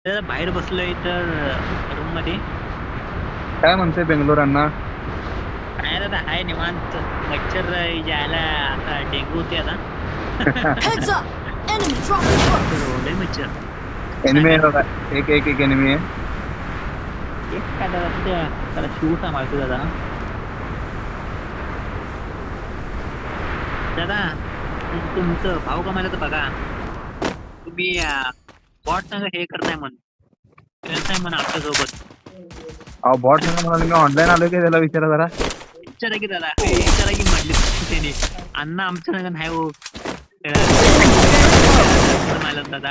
तर बाहेर बसलोय तर रूम मध्ये. काय म्हणते बेंगलोर अण्णा? काय दादा हाय निवांत. मच्छर यायला आता डेंगू होते आता. Heads up! Enemy dropping close. लय मच्छर. एनिमी आहे सांगायचं. बघा. एक एनिमी आहे. एक काय दादा त्याला शिव सांभाळतो दादा. दादा तुमचं भाऊ कमायला तर बघा. तुम्ही बॉट संग हे करताय म्हण. खेळताय म्हण आमच्यासोबत. अहो बॉट सांगा म्हणाले मी ऑनलाईन आलोय की त्याला विचारा जरा. विचारा की दादा विचारा की म्हटले त्याने अण्णा आमच्या संग नाही हो. मला दादा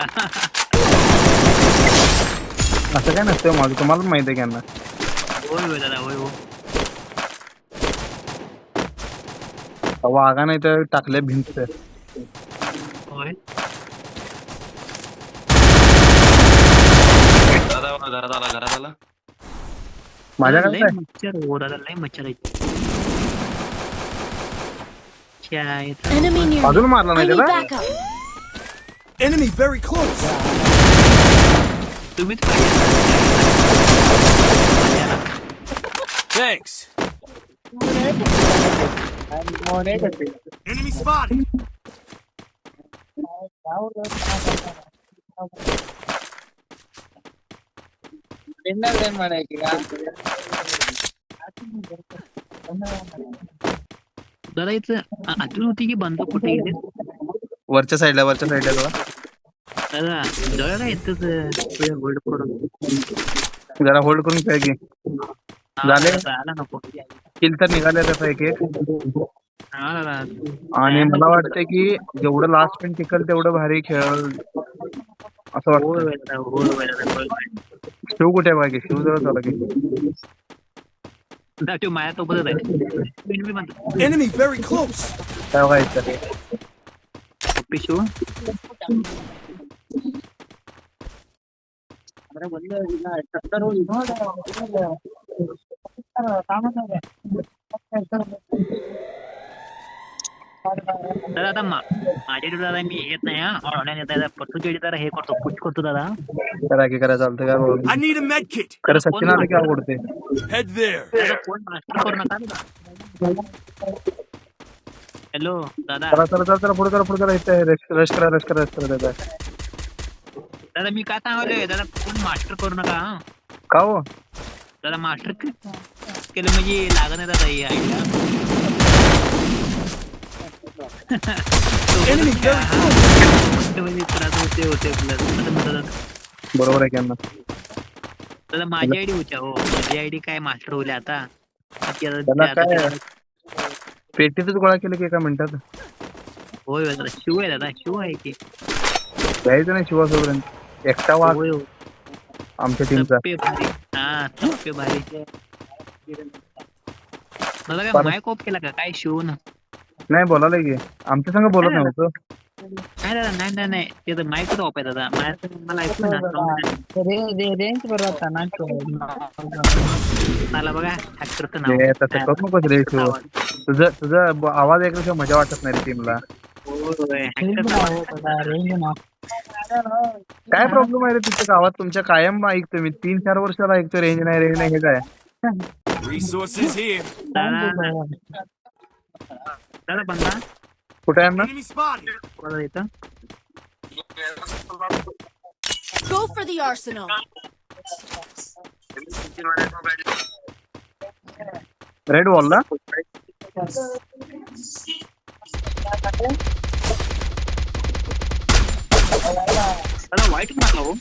असं काय नसतं माझं, तुम्हाला पण माहित आहे की अण्णा. होय होय दादा होय हो. वाघा नाही तर टाकले भिंत. होय घरात आला. माझ्याकडे लय काय मच्छर हो दादा लय मच्छर आहेत. Enemy near अजून me. मारला I नाही need त्याला. backup. Enemy very close. तुम्हीच Thanks. Enemy spotted. दादा इथं अजून होती की बंद कुठे गेले वरच्या साईडला बघा. दादा जवळ काय येतच होल्ड करून. जरा होल्ड करून खेळ की. हा, झाले? दादा, आला नको. किल तर निघाले त्याचा एक हा दादा आणि मला वाटतं की जेवढं लास्ट पण टिकल तेवढं भारी खेळ असं होय वाटतं. होय दादा होय होय दादा होय होय. शिव कुठे आहे बाकी? शिव जवळ चला की. दादा तो माझ्यासोबतच आहे. मी म्हणतो Enemy very close. काय बघायचं पिशू दादा आता माझ्याकडे दादा मी येत नाही हा ऑनलाईन येत आहे पटू दादा हे करतो पुश करतो दादा. करा की करा चालतं काय I बघ. need a med kit. खरं सचिन आलं की आवडते. Head there. दादा फोन मास्टर करू नका दादा. हॅलो दादा चला चला चला चला पुढे करा इथे रश करा त्याचा. दादा मी काय सांगालोय दादा फोन मास्टर करू नका हा. का हो? दादा मास्टर केलं म्हणजे लागत नाही दादा हे आयडिया. Enemy very close. म्हणजे त्रास होते दादा बरोबर आहे की अण्णा. दादा माझी आयडी होत्या हो माझी आयडी काय मास्टर होल्या आता. त्याला काय पेटीतच गोळा केलं की एका मिनिटात. होय होय दादा शिव आहे दादा शिव आहे की. जायचं नाही शिवासोबत एकटा वाघ होय हो. आमच्या टीमचा. सप्पे भारी हा सप्पे भारी. दादा काय माईक ऑफ केला का काय शिव ना. नाही बोलायला की आमच्या संग बोलत नव्हतं. नाही दादा नाही ते तर माईक ऑफ आहे दादा माझ्या मला ऐकू ना रेंज बरोबर मला बघा हॅक करतो नाव. ते तसं करू नकोस रे शिव. तुझं आवाज ऐकल्याशिवाय मजा वाटत नाही रे टीमला. काय प्रॉब्लेम आहे रे तुमच्या गावात? तुमच्या कायम ऐकतो मी 3-4 वर्षाला ऐकतो रेंज नाही हे काय. Resources here. दादा बंदा कुठे आहे ना? Enemy spotted. कोणाला येतं Go for the arsenal. Red वॉलला दादा वाईट मारला हो.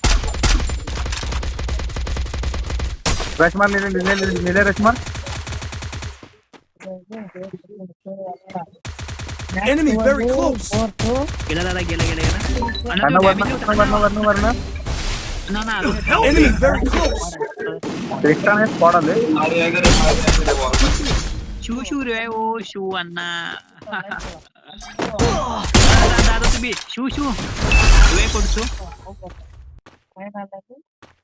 रशमार निले रशमार. Enemy very close. गेला दादा गेला वरनं ना Enemy very close. एकटा नाही स्पॉट आले. शिव रे ओ शिव अण्णा. दादा तुम्ही शिव हिरवे पडतो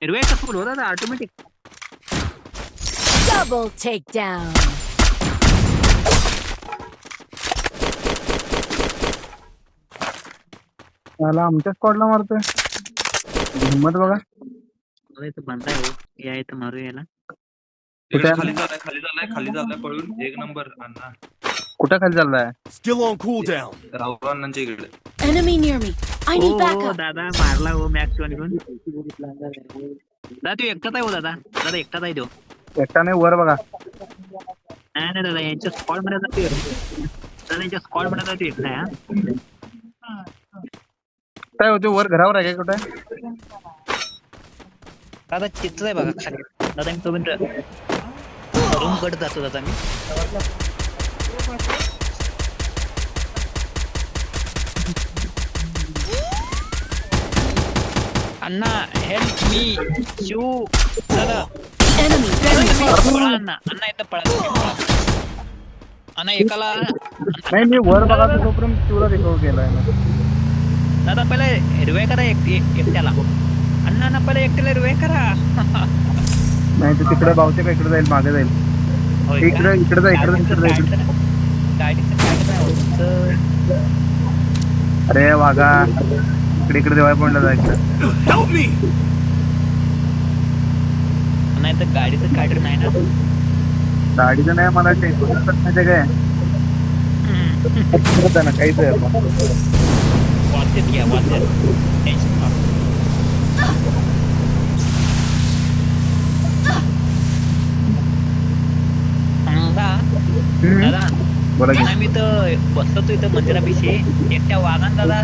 हिरवे कसं बोलू दादा ऑटोमॅटिक. Double takedown. मला आमच्या स्क्वॉडला मारतोय. हिंमत बघा. मला इथं बांधाय हो. या इथं मारू याला. इकडे कुठे? खाली झालाय पळून एक नंबर अण्णा कुठं खाली चाललाय? Still on cooldown. राहुल अण्णांच्या इकडे Enemy near me. I हो need हो backup. दादा मारला हो मॅक्स वन घेऊन. दादा तू एकटाच आहे हो दादा. दादा एकटाच आहे तो. एकटा नाही वर बघा. नाही नाही दादा यांच्या स्क्वॉड मध्ये जातो. दादा यांच्या स्क्वॉड मध्ये जातो एकटा आहे हा. काय होते वर घरावर आहे काय कुठे? दादा चित्र आहे बघा खाली. दादा मी तो रूम कडे जातो दादा मी. अण्णा हेल्प मी शिव दादा. Enemy very close. पळा अण्णा. अण्णा इथं पळा तुम्ही पळा. अण्णा एकाला नाही मी वर बघा तोपर्यंत तुला रिकव्हर केलाय ना. दादा पहिले रिवाय करा एकट्याला. अण्णा ना पहिले एकट्याला रिवाय करा. नाही तर तिकडे भावते का इकडे जाईल मागे जाईल. होय का? इकडे जा इकडे जा. गाडीचं काय नाही होत. अरे वागा इकडे देवाय पॉइंटला जायचं. Help me! नाही तर गाडीचं काहीतरी नाही ना. गाडीचं नाही मला टेन्शन माहिती काय ना काहीच आहे. वाचत घ्या वाचत. टेन्शन नका. दादा बोला की. मी तर बसतो इथं मंदिरापाशी. एकट्या वाघान दादा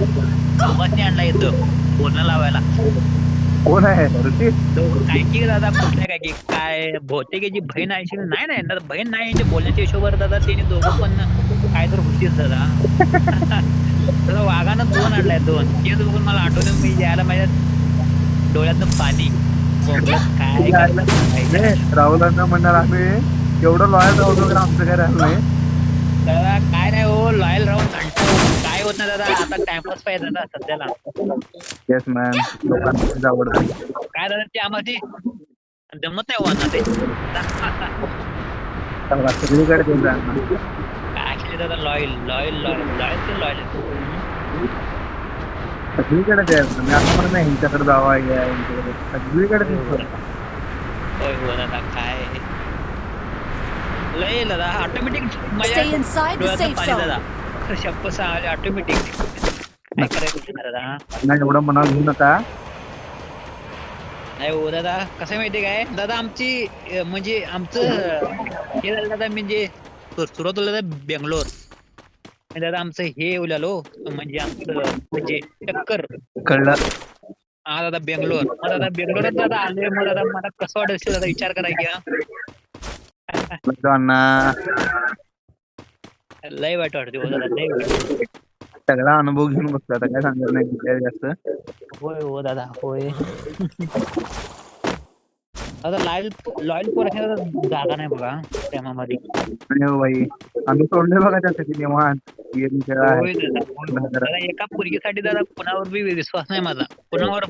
आवाजने आणला येतं बोलणं लावायला. कोण आहे ऋषी? तो काय की दादा कुठल्या काय की काय बहुतेक याची बहीण आहे नाही नाही दादा बहीण नाही यांच्या बोलण्याच्या हिशोबावर दादा त्यांनी दोघं पण काय तर होतीच दादा. दादा वाघानं 2 आणलाय 2. ते बघून मला आठवलं मी यायला माझ्या डोळ्यातनं पाणी बोंबलत काय करायचं. राहुलांना म्हणणार आम्ही एवढं लॉयल राहतो वगैरे आमचं काय राहिलं नाही. दादा काय नाही हो लॉयल राहून घंटा काय होत नाही दादा. आता टाइमपास पाहिजे दादा सध्याला. येस मॅन लोकांना आवडतं. काय दादा ते आम्हाला जमत नाही हो अण्णा ते. सगळीकडे ते जाणार. काय केले दादा लॉयल लॉयल लॉयल लॉयल ते लॉयल. सगळीकडे ते असतं. मी असं म्हणत नाही ह्यांच्याकडे जावा यांच्याकडे सगळीकडे ते असतं. होय हो दादा काय लय दादा ऑटोमॅटिक माझ्या Stay inside the डोळ्यातनं safe पाणी zone. दादा. शप्प सांगाले ऑटोमॅटिक. काय करायचं दादा. नाही एवढं मनावर घेऊ नका. नाही हो दादा कसं माहितीये काय दादा आमची म्हणजे आमचं हे झालं दादा म्हणजे सुरुवात होईल दादा बेंगलोर. आणि दादा आमचं हे उलालो म्हणजे आमचं म्हणजे टक्कर. कळलं. हा दादा बेंगलोर. मग दादा बेंगलोरात दादा आले मग दादा मला कसं वाटेल ते दादा विचार करा की हा. अण्णा लय वाईट वाटते हो दादा लय वाईट. सगळा अनुभव घेऊन बसला आता काय सांगत नाही जास्त. होय हो दादा होय. दादा लॉयल लॉयल पोराच्या जागा नाही बघा प्रेमामध्ये. आणि हो भाई आम्ही सोडले बघा त्यासाठी निवांत गेम खेळा. होय दादा होय. दादा एका पोरगीसाठी दादा कुणावर बी विश्वास नाही माझा. कुणावर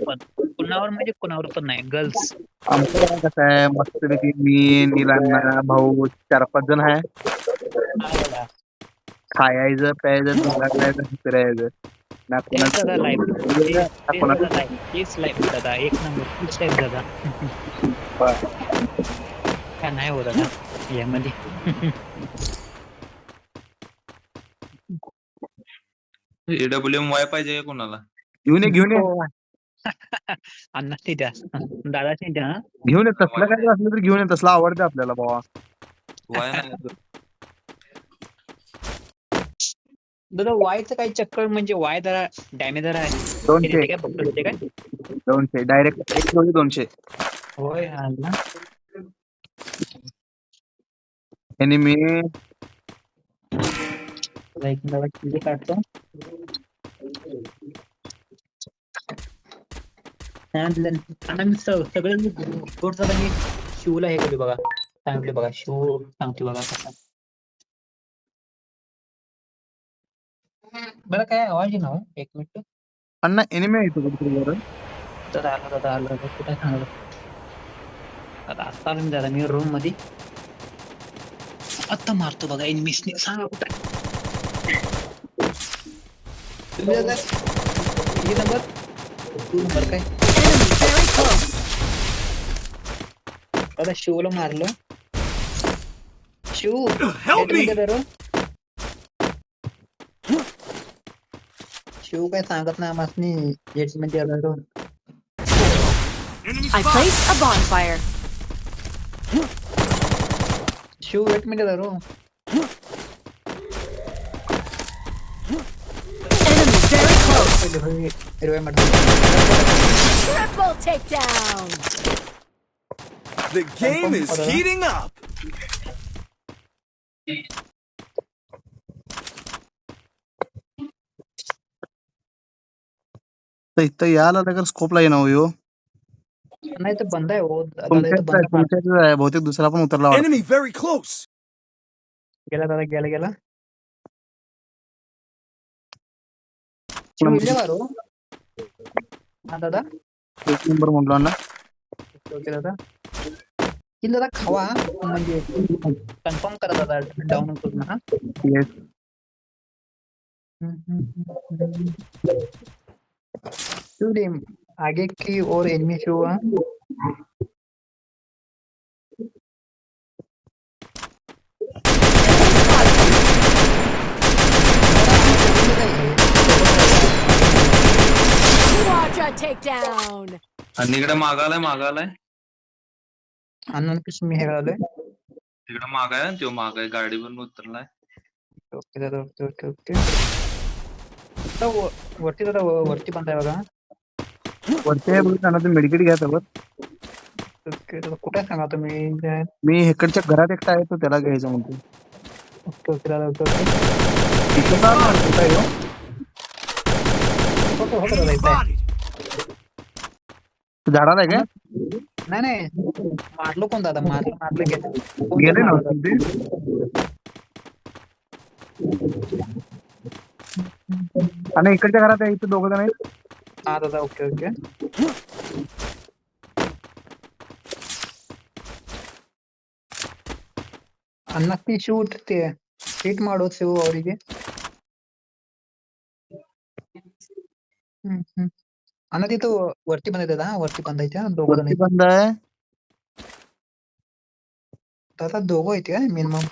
म्हणजे कुणावर पण नाही. गर्ल्स आमचं काय कसं आहे मस्तपैकी मी नीलांना भाऊ 4-5 जण आहे. खायचं प्यायचं फिरायचं फिरायचं ना तेच दादा लाईफ. कोणाचं तेच लाईफ दादा एक नंबर तीच लाईफ दादा. काय नाही हो दादा यामध्ये. AWM पाहिजे का कोणाला घेऊन ये अण्णा ते द्या दादाचे द्या. घेऊन ये तसलं काय असलं तर घेऊन ये. तसलं आवडतं आपल्याला बाबा. वाय नाही दादा वायचं काही चक्कर म्हणजे वाय जरा डॅमेज जरा आहे. 200 काय फक्त होते काय 200 डायरेक्ट 200. होय अण्णा. आणि मी एक दादा किती काढतो. अण्णा मी सगळे मी शिवला हे केले बघा सांगितले बघा शिव सांगते बघा कसं. बरं काय आवाज ना 1 मिनिट. अण्णा एनिमे येतो कुठे दादा आलं कुठे सांगलं. आता आता आलो मी दादा मी रूम मध्ये आता मारतो बघा एनिमीसने. सांगा कुठे तुम्ही दादा हे नंबर 2 नंबर काय. Enemy very close. दादा शिवला मारलं. Shiv Help me! शिव काय सांगत नाही आम्हासनी जेट मध्ये आला तो. Enemy I spotted! placed a bonfire. Shiv 8 minute रो. Enemy very close. हिरव्या मध्ये Triple takedown. The game is heating up! तर इथं यायला लागेल स्कोपला येणार हो. नाही तर बंद आहे हो दादा. तुमच्याच इथं बंद आहे. तुमच्याच आहे बहुतेक दुसरा पण उतरला वाटतं. Enemy very close! गेला दादा गेला. शिव इल्ले बारो. हा दादा. एक नंबर म्हटलो ना. ओके दादा. किल दादा खावा म्हणजे कन्फर्म करा दादा डाऊन करून हा. Yes. टीम आगे की ओर एनिमी शो हुआ. Quadra takedown. आणि इकडे मागालाय अननोन पिस मी हे आलोय. तिकडे मागाय तो मागाय गाडीवरून उतरलाय. ओके दादा ओके. वरती दादा वरती बंद आहे बघा. वरती आहे बघा ना, मेडिकेट घ्या सोबत. ओके दादा कुठे सांगा तुम्ही. मी इकडच्या घरात एकटा आहे तो त्याला घ्यायचा म्हणतो. ओके दादा ओके. इथं का नाही कुठं आहे हो? होतो Enemy दादा इथे. spotted! तू झाडाला आहे काय? नाही मारलो कोण दादा मारलं गेले ना गेलं. ते. आणि इकडच्या घरात आहे, इथे दोघ जण आहेत. हा दादा ओके. ಅನ್ನಕ್ಕೆ ಶೂಟ್ ಹೀಟ್ ಮಾಡೋ ಶಿವು ಅವರಿಗೆ. अन्न तिथं वरती बंद दादा वरती बंद आहे दोघं जण वरती बंद आहे. दादा दोघं आहेत का मिनिमम.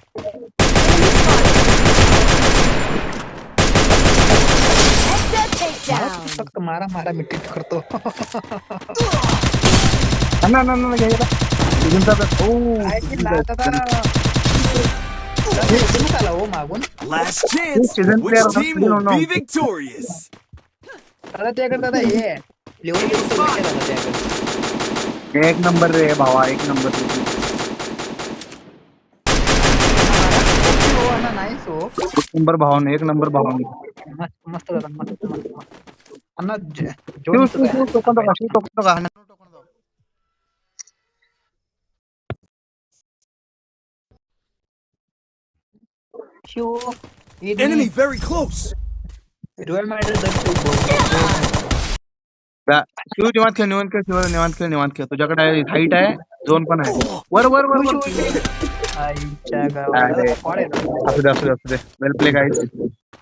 Headset takedown. फक्त मारा मिट्टी करतो. ना घ्यायला तुमचा आला हो मागून Last chance! season Which player team will be victorious? दादा त्याकडे दादा हे लेवल दादा त्याकडे. एक नंबर रे भावा, एक नंबर. नाईस हो. एक नंबर भावाने, एक नंबर भावाने. मस्त दादा मस्त अन्न शिव Enemy very close! हिरव्या मॅडल शिव निवांत खेळ. तुझ्याकडे हाईट आहे, झोन पण आहे. वर आईच्या गावाला असू दे. वेल प्ले गाईज.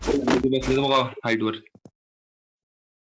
बसले बघा हाईट वर.